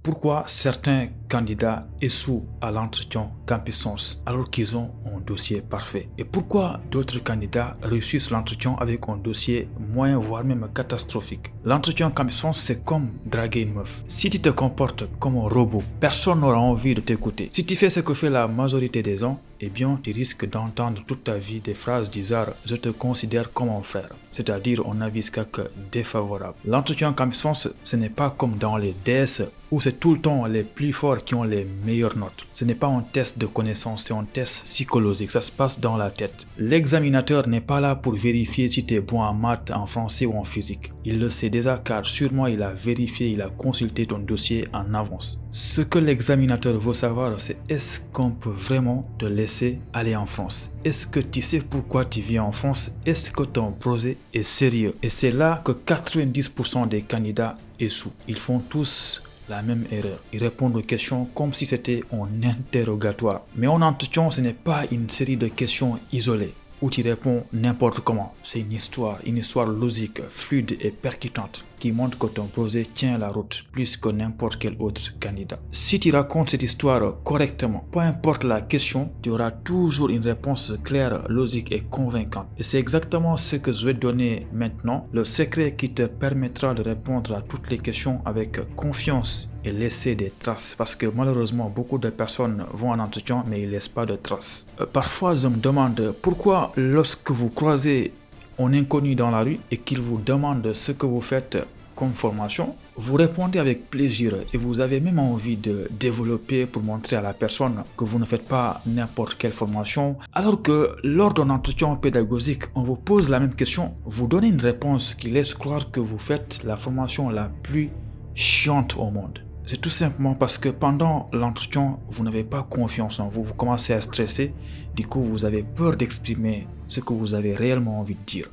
Pourquoi certains candidats échouent à l'entretien Campus Sens alors qu'ils ont un dossier parfait? Et pourquoi d'autres candidats réussissent l'entretien avec un dossier moyen voire même catastrophique? L'entretien Campus Sens, c'est comme draguer une meuf. Si tu te comportes comme un robot, personne n'aura envie de t'écouter. Si tu fais ce que fait la majorité des gens, eh bien tu risques d'entendre toute ta vie des phrases du genre « je te considère comme un frère », c'est-à-dire on avis que défavorable. L'entretien Campus Sens, ce n'est pas comme dans les DS où c'est tout le temps les plus forts qui ont les meilleures notes. Ce n'est pas un test de connaissance, c'est un test psychologique, ça se passe dans la tête. L'examinateur n'est pas là pour vérifier si tu es bon en maths, en français ou en physique. Il le sait déjà car sûrement il a vérifié, il a consulté ton dossier en avance. Ce que l'examinateur veut savoir, c'est est-ce qu'on peut vraiment te laisser aller en France? Est-ce que tu sais pourquoi tu viens en France? Est-ce que ton projet est sérieux? Et c'est là que 90% des candidats échouent. Ils font tous la même erreur. Ils répondent aux questions comme si c'était un interrogatoire. Mais en entretien, ce n'est pas une série de questions isolées où tu réponds n'importe comment. C'est une histoire logique, fluide et percutante qui montre que ton projet tient la route plus que n'importe quel autre candidat. Si tu racontes cette histoire correctement, peu importe la question, tu auras toujours une réponse claire, logique et convaincante. Et c'est exactement ce que je vais te donner maintenant, le secret qui te permettra de répondre à toutes les questions avec confiance et laisser des traces, parce que malheureusement beaucoup de personnes vont en entretien mais ils ne laissent pas de traces. Parfois je me demande pourquoi lorsque vous croisez un inconnu dans la rue et qu'il vous demande ce que vous faites comme formation, vous répondez avec plaisir et vous avez même envie de développer pour montrer à la personne que vous ne faites pas n'importe quelle formation, alors que lors d'un entretien pédagogique, on vous pose la même question, vous donnez une réponse qui laisse croire que vous faites la formation la plus chiante au monde. C'est tout simplement parce que pendant l'entretien, vous n'avez pas confiance en vous, vous commencez à stresser, du coup vous avez peur d'exprimer ce que vous avez réellement envie de dire.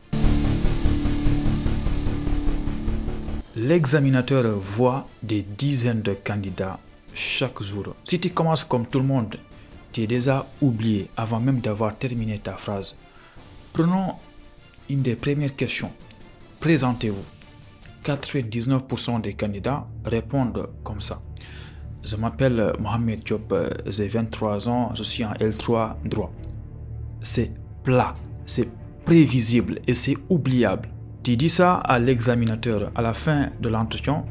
L'examinateur voit des dizaines de candidats chaque jour. Si tu commences comme tout le monde, tu es déjà oublié avant même d'avoir terminé ta phrase. Prenons une des premières questions. Présentez-vous. 99% des candidats répondent comme ça. Je m'appelle Mohamed Diop, j'ai 23 ans, je suis en L3 droit. C'est plat, c'est prévisible et c'est oubliable. Tu dis ça à l'examinateur à la fin de l'entretien,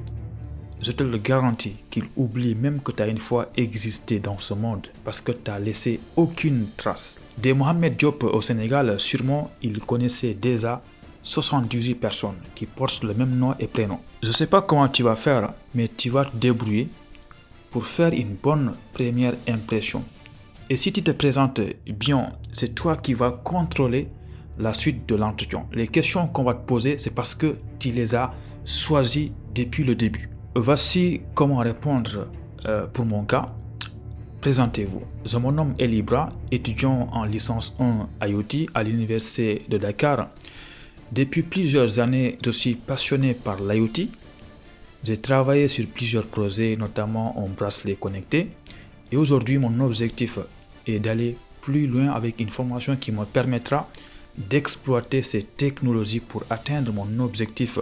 je te le garantis qu'il oublie même que tu as une fois existé dans ce monde parce que tu n'as laissé aucune trace. Des Mohamed Diop au Sénégal, sûrement il connaissait déjà 78 personnes qui portent le même nom et prénom. Je ne sais pas comment tu vas faire, mais tu vas te débrouiller pour faire une bonne première impression. Et si tu te présentes bien, c'est toi qui vas contrôler la suite de l'entretien. Les questions qu'on va te poser, c'est parce que tu les as choisies depuis le début. Voici comment répondre pour mon cas. Présentez-vous. Je me nomme Elibra, étudiant en licence 1 IoT à l'université de Dakar. Depuis plusieurs années, je suis passionné par l'IoT. J'ai travaillé sur plusieurs projets, notamment un bracelet connecté. Et aujourd'hui, mon objectif est d'aller plus loin avec une formation qui me permettra d'exploiter ces technologies pour atteindre mon objectif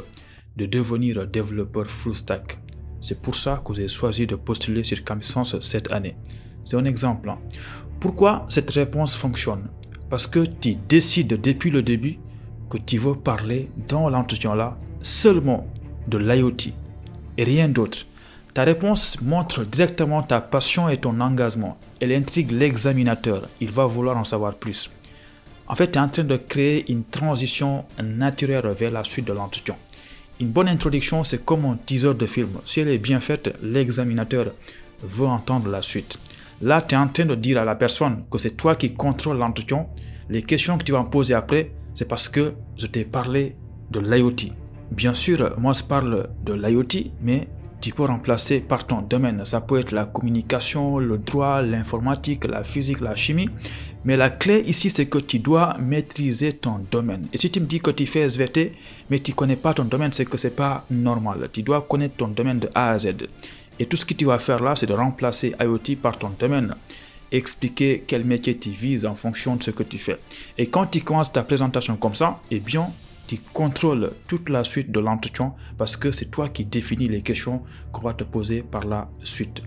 de devenir développeur full stack. C'est pour ça que j'ai choisi de postuler sur Campus Sens cette année. C'est un exemple. Pourquoi cette réponse fonctionne? Parce que tu décides depuis le début que tu veux parler dans l'entretien là seulement de l'IoT et rien d'autre. Ta réponse montre directement ta passion et ton engagement. Elle intrigue l'examinateur, il va vouloir en savoir plus. En fait, tu es en train de créer une transition naturelle vers la suite de l'entretien. Une bonne introduction, c'est comme un teaser de film. Si elle est bien faite, l'examinateur veut entendre la suite. Là, tu es en train de dire à la personne que c'est toi qui contrôles l'entretien. Les questions que tu vas me poser après, c'est parce que je t'ai parlé de l'IoT. Bien sûr, moi je parle de l'IoT, mais tu peux remplacer par ton domaine. Ça peut être la communication, le droit, l'informatique, la physique, la chimie. Mais la clé ici, c'est que tu dois maîtriser ton domaine. Et si tu me dis que tu fais SVT, mais tu ne connais pas ton domaine, c'est que ce n'est pas normal. Tu dois connaître ton domaine de A à Z. Et tout ce que tu vas faire là, c'est de remplacer IoT par ton domaine. Expliquer quel métier tu vises en fonction de ce que tu fais. Et quand tu commences ta présentation comme ça, eh bien, Tu contrôles toute la suite de l'entretien parce que c'est toi qui définis les questions qu'on va te poser par la suite.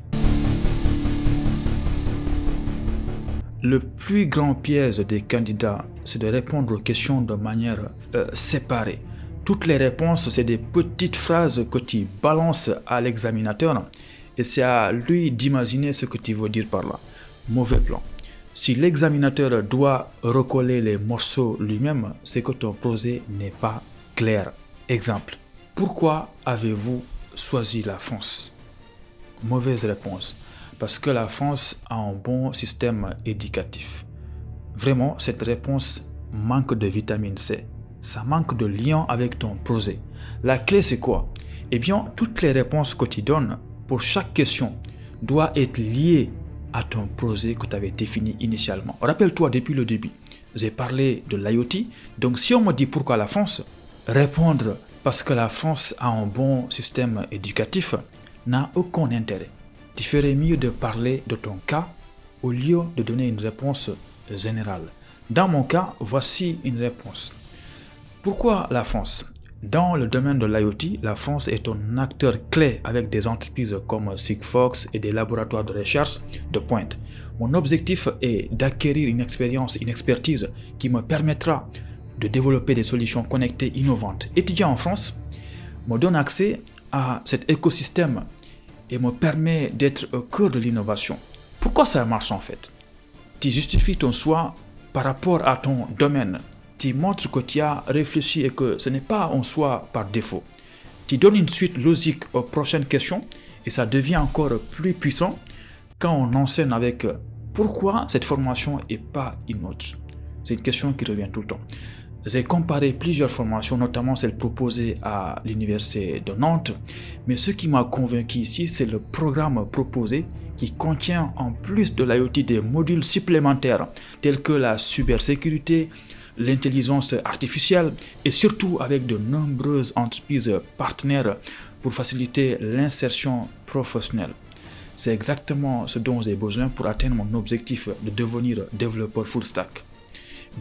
Le plus grand piège des candidats, c'est de répondre aux questions de manière séparée. Toutes les réponses, c'est des petites phrases que tu balances à l'examinateur et c'est à lui d'imaginer ce que tu veux dire par là. Mauvais plan. Si l'examinateur doit recoller les morceaux lui-même, c'est que ton projet n'est pas clair. Exemple. Pourquoi avez-vous choisi la France? Mauvaise réponse. Parce que la France a un bon système éducatif. Vraiment, cette réponse manque de vitamine C. Ça manque de lien avec ton projet. La clé, c'est quoi? Eh bien, toutes les réponses que tu donnes pour chaque question doivent être liées à ton projet que tu avais défini initialement. Rappelle-toi, depuis le début, j'ai parlé de l'IoT. Donc, si on me dit pourquoi la France, répondre parce que la France a un bon système éducatif n'a aucun intérêt. Tu ferais mieux de parler de ton cas au lieu de donner une réponse générale. Dans mon cas, voici une réponse. Pourquoi la France? Dans le domaine de l'IoT, la France est un acteur clé avec des entreprises comme Sigfox et des laboratoires de recherche de pointe. Mon objectif est d'acquérir une expérience, une expertise qui me permettra de développer des solutions connectées innovantes. Étudier en France me donne accès à cet écosystème et me permet d'être au cœur de l'innovation. Pourquoi ça marche en fait? Tu justifies ton choix par rapport à ton domaine. Tu montres que tu as réfléchi et que ce n'est pas un choix par défaut. Tu donnes une suite logique aux prochaines questions et ça devient encore plus puissant quand on enseigne avec pourquoi cette formation et pas une autre. C'est une question qui revient tout le temps. J'ai comparé plusieurs formations, notamment celles proposées à l'université de Nantes, mais ce qui m'a convaincu ici, c'est le programme proposé qui contient en plus de l'IoT des modules supplémentaires tels que la cybersécurité, l'intelligence artificielle et surtout avec de nombreuses entreprises partenaires pour faciliter l'insertion professionnelle. C'est exactement ce dont j'ai besoin pour atteindre mon objectif de devenir développeur full stack.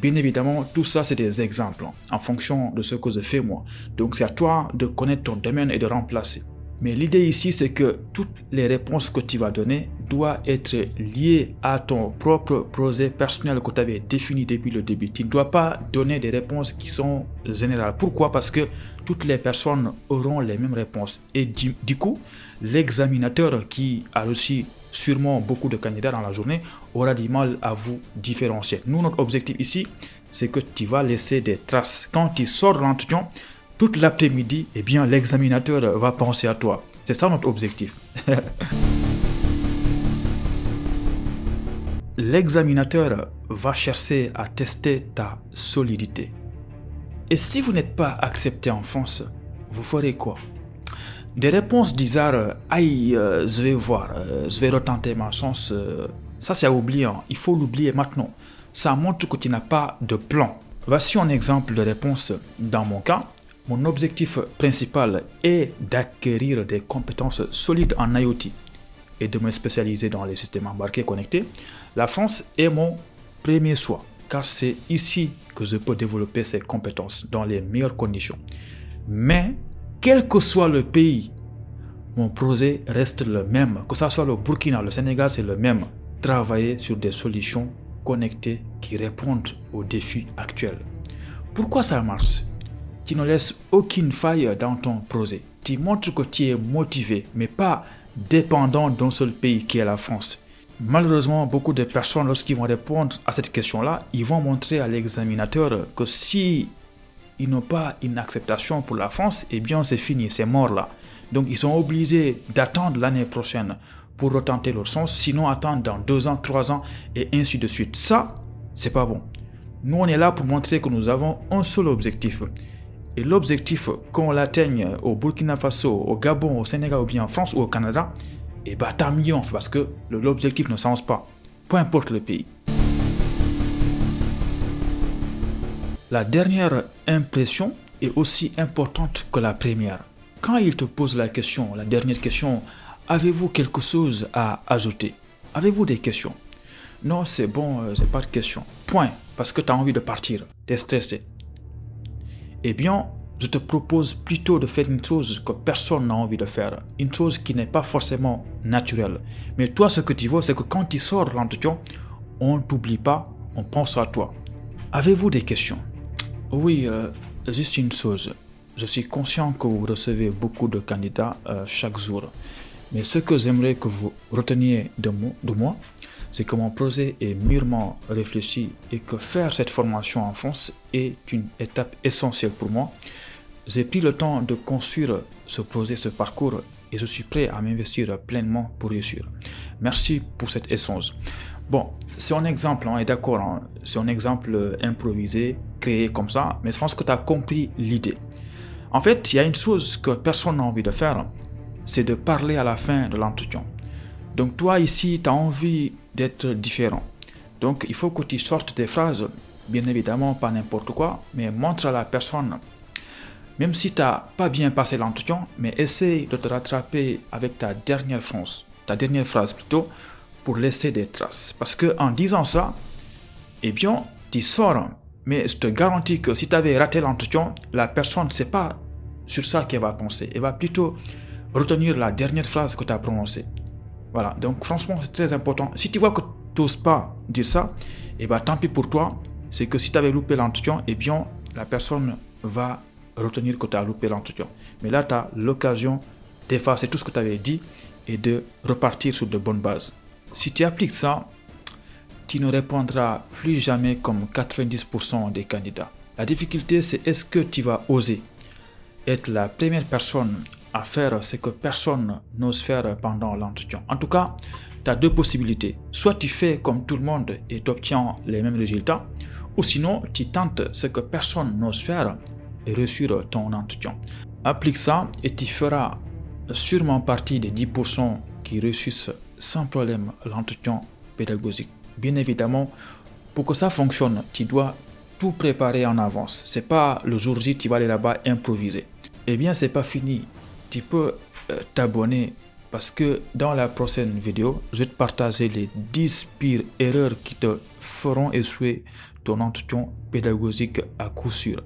Bien évidemment, tout ça c'est des exemples en fonction de ce que je fais moi. Donc c'est à toi de connaître ton domaine et de remplacer. Mais l'idée ici c'est que toutes les réponses que tu vas donner doivent être liées à ton propre projet personnel que tu avais défini depuis le début. Tu ne dois pas donner des réponses qui sont générales. Pourquoi? Parce que toutes les personnes auront les mêmes réponses. Et du coup, l'examinateur qui a reçu sûrement beaucoup de candidats dans la journée aura du mal à vous différencier. Nous, notre objectif ici, c'est que tu vas laisser des traces. Quand tu sors de l'entretien, toute l'après-midi, eh bien, l'examinateur va penser à toi. C'est ça notre objectif. L'examinateur va chercher à tester ta solidité. Et si vous n'êtes pas accepté en France, vous ferez quoi? Des réponses du genre « Aïe, je vais voir, je vais retenter ma chance », ça c'est à oublier, il faut l'oublier maintenant. Ça montre que tu n'as pas de plan. Voici un exemple de réponse dans mon cas. Mon objectif principal est d'acquérir des compétences solides en IoT et de me spécialiser dans les systèmes embarqués connectés. La France est mon premier choix car c'est ici que je peux développer ces compétences dans les meilleures conditions. Mais quel que soit le pays, mon projet reste le même. Que ce soit le Burkina, le Sénégal, c'est le même. Travailler sur des solutions connectées qui répondent aux défis actuels. Pourquoi ça marche? Tu ne laisses aucune faille dans ton projet. Tu montres que tu es motivé, mais pas dépendant d'un seul pays qui est la France. Malheureusement, beaucoup de personnes, lorsqu'ils vont répondre à cette question-là, ils vont montrer à l'examinateur que si ils n'ont pas une acceptation pour la France, eh bien c'est fini, c'est mort là. Donc ils sont obligés d'attendre l'année prochaine pour retenter leur chance, sinon attendre dans 2 ans, 3 ans et ainsi de suite. Ça, c'est pas bon. Nous, on est là pour montrer que nous avons un seul objectif. Et l'objectif, qu'on l'atteigne au Burkina Faso, au Gabon, au Sénégal ou bien en France ou au Canada, eh bien tant mieux parce que l'objectif ne change pas, peu importe le pays. La dernière impression est aussi importante que la première. Quand il te pose la question, la dernière question, avez-vous quelque chose à ajouter? Avez-vous des questions? Non, c'est bon, j'ai pas de questions. Point, parce que tu as envie de partir, tu es stressé. Eh bien, je te propose plutôt de faire une chose que personne n'a envie de faire, une chose qui n'est pas forcément naturelle. Mais toi, ce que tu veux, c'est que quand tu sors de l'entretien, on ne t'oublie pas, on pense à toi. Avez-vous des questions? Oui, juste une chose. Je suis conscient que vous recevez beaucoup de candidats chaque jour. Mais ce que j'aimerais que vous reteniez de moi, c'est que mon projet est mûrement réfléchi et que faire cette formation en France est une étape essentielle pour moi. J'ai pris le temps de construire ce projet, ce parcours, et je suis prêt à m'investir pleinement pour réussir. Merci pour cet échange. Bon, c'est un exemple, on est d'accord, hein, c'est un exemple improvisé, créé comme ça, mais je pense que tu as compris l'idée. En fait, il y a une chose que personne n'a envie de faire, c'est de parler à la fin de l'entretien. Donc toi ici, tu as envie d'être différent. Donc il faut que tu sortes des phrases, bien évidemment pas n'importe quoi, mais montre à la personne, même si tu n'as pas bien passé l'entretien, mais essaye de te rattraper avec ta dernière phrase plutôt, pour laisser des traces. Parce que en disant ça, eh bien, tu sors. Mais je te garantis que si tu avais raté l'entretien, la personne ne sait pas sur ça qu'elle va penser. Elle va plutôt retenir la dernière phrase que tu as prononcée. Voilà, donc franchement, c'est très important. Si tu vois que tu n'oses pas dire ça, eh bien, tant pis pour toi. C'est que si tu avais loupé l'entretien, eh bien, la personne va retenir que tu as loupé l'entretien. Mais là, tu as l'occasion d'effacer tout ce que tu avais dit et de repartir sur de bonnes bases. Si tu appliques ça, tu ne répondras plus jamais comme 90% des candidats. La difficulté, c'est est-ce que tu vas oser être la première personne à faire ce que personne n'ose faire pendant l'entretien. En tout cas, tu as deux possibilités. Soit tu fais comme tout le monde et tu obtiens les mêmes résultats, ou sinon tu tentes ce que personne n'ose faire et réussir ton entretien. Applique ça et tu feras sûrement partie des 10% qui réussissent sans problème l'entretien pédagogique. Bien évidemment, pour que ça fonctionne, tu dois tout préparer en avance. C'est pas le jour J, tu vas aller là-bas improviser. Eh bien, c'est pas fini. Tu peux t'abonner parce que dans la prochaine vidéo, je vais te partager les 10 pires erreurs qui te feront échouer ton entretien pédagogique à coup sûr.